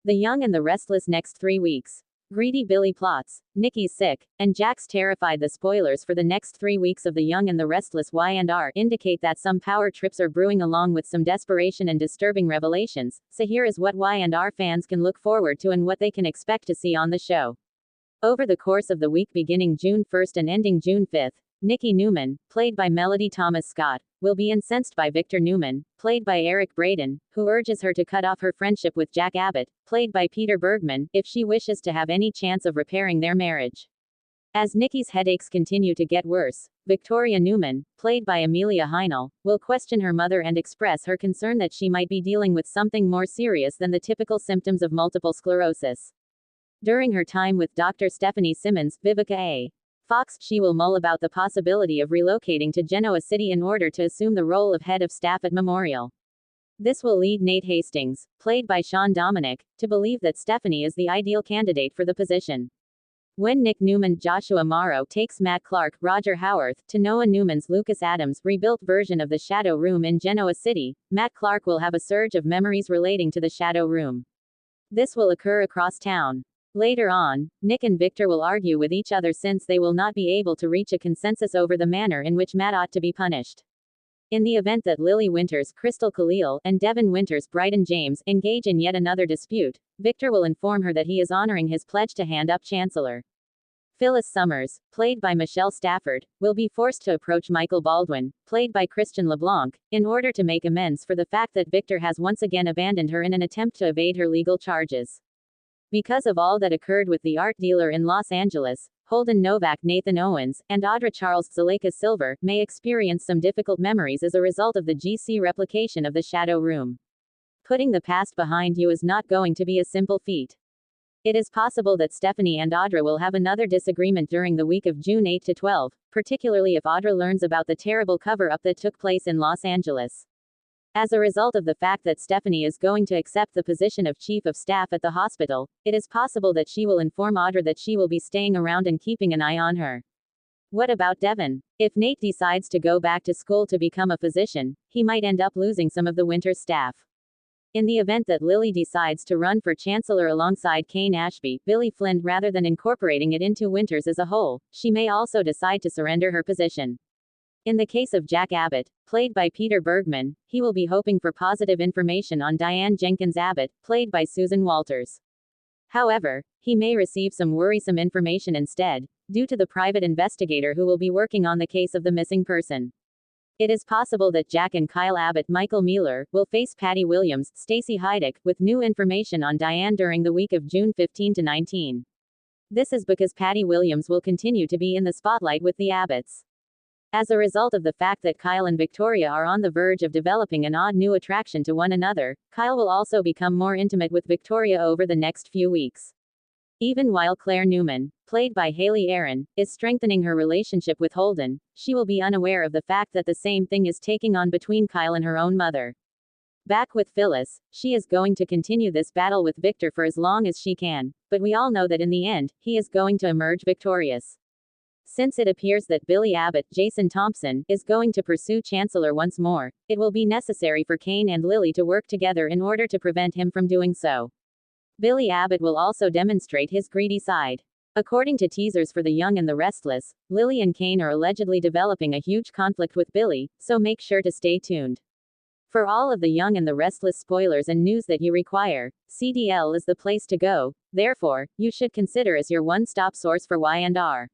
The Young and the Restless next 3 weeks. Greedy Billy plots. Nikki's sick, and Jack's terrified. The spoilers for the next 3 weeks of The Young and the Restless Y&R indicate that some power trips are brewing along with some desperation and disturbing revelations, so here is what Y&R fans can look forward to and what they can expect to see on the show. Over the course of the week beginning June 1st and ending June 5th, Nikki Newman, played by Melody Thomas Scott, will be incensed by Victor Newman, played by Eric Braeden, who urges her to cut off her friendship with Jack Abbott, played by Peter Bergman, if she wishes to have any chance of repairing their marriage. As Nikki's headaches continue to get worse, Victoria Newman, played by Amelia Heinel, will question her mother and express her concern that she might be dealing with something more serious than the typical symptoms of multiple sclerosis. During her time with Dr. Stephanie Simmons, Vivica A. Fox, she will mull about the possibility of relocating to Genoa City in order to assume the role of head of staff at Memorial. This will lead Nate Hastings, played by Sean Dominic, to believe that Stephanie is the ideal candidate for the position. When Nick Newman, Joshua Morrow takes Matt Clark, Roger Howarth, to Noah Newman's Lucas Adams rebuilt version of the Shadow Room in Genoa City, Matt Clark will have a surge of memories relating to the Shadow Room. This will occur across town. Later on, Nick and Victor will argue with each other since they will not be able to reach a consensus over the manner in which Matt ought to be punished. In the event that Lily Winters, Crystal Khalil, and Devin Winters, Bryden James, engage in yet another dispute, Victor will inform her that he is honoring his pledge to hand up Chancellor. Phyllis Summers, played by Michelle Stafford, will be forced to approach Michael Baldwin, played by Christian LeBlanc, in order to make amends for the fact that Victor has once again abandoned her in an attempt to evade her legal charges. Because of all that occurred with the art dealer in Los Angeles, Holden Novak, Nathan Owens, and Audra Charles Zuleika Silver may experience some difficult memories as a result of the GC replication of the Shadow Room. Putting the past behind you is not going to be a simple feat. It is possible that Stephanie and Audra will have another disagreement during the week of June 8 to 12, particularly if Audra learns about the terrible cover-up that took place in Los Angeles. As a result of the fact that Stephanie is going to accept the position of chief of staff at the hospital, it is possible that she will inform Audra that she will be staying around and keeping an eye on her. What about Devin? If Nate decides to go back to school to become a physician, he might end up losing some of the Winters staff. In the event that Lily decides to run for chancellor alongside Kane Ashby, Billy Flynn, rather than incorporating it into Winters as a whole, she may also decide to surrender her position. In the case of Jack Abbott, played by Peter Bergman, he will be hoping for positive information on Diane Jenkins Abbott, played by Susan Walters. However, he may receive some worrisome information instead, due to the private investigator who will be working on the case of the missing person. It is possible that Jack and Kyle Abbott, Michael Mueller, will face Patty Williams, Stacey Heideck, with new information on Diane during the week of June 15 to 19. This is because Patty Williams will continue to be in the spotlight with the Abbotts. As a result of the fact that Kyle and Victoria are on the verge of developing an odd new attraction to one another, Kyle will also become more intimate with Victoria over the next few weeks. Even while Claire Newman, played by Haley Aaron, is strengthening her relationship with Holden, she will be unaware of the fact that the same thing is taking on between Kyle and her own mother. Back with Phyllis, she is going to continue this battle with Victor for as long as she can, but we all know that in the end, he is going to emerge victorious. Since it appears that Billy Abbott, Jason Thompson, is going to pursue Chancellor once more, it will be necessary for Kane and Lily to work together in order to prevent him from doing so. Billy Abbott will also demonstrate his greedy side. According to teasers for The Young and the Restless, Lily and Kane are allegedly developing a huge conflict with Billy, so make sure to stay tuned. For all of The Young and the Restless spoilers and news that you require, CDL is the place to go, therefore, you should consider as your one-stop source for Y&R.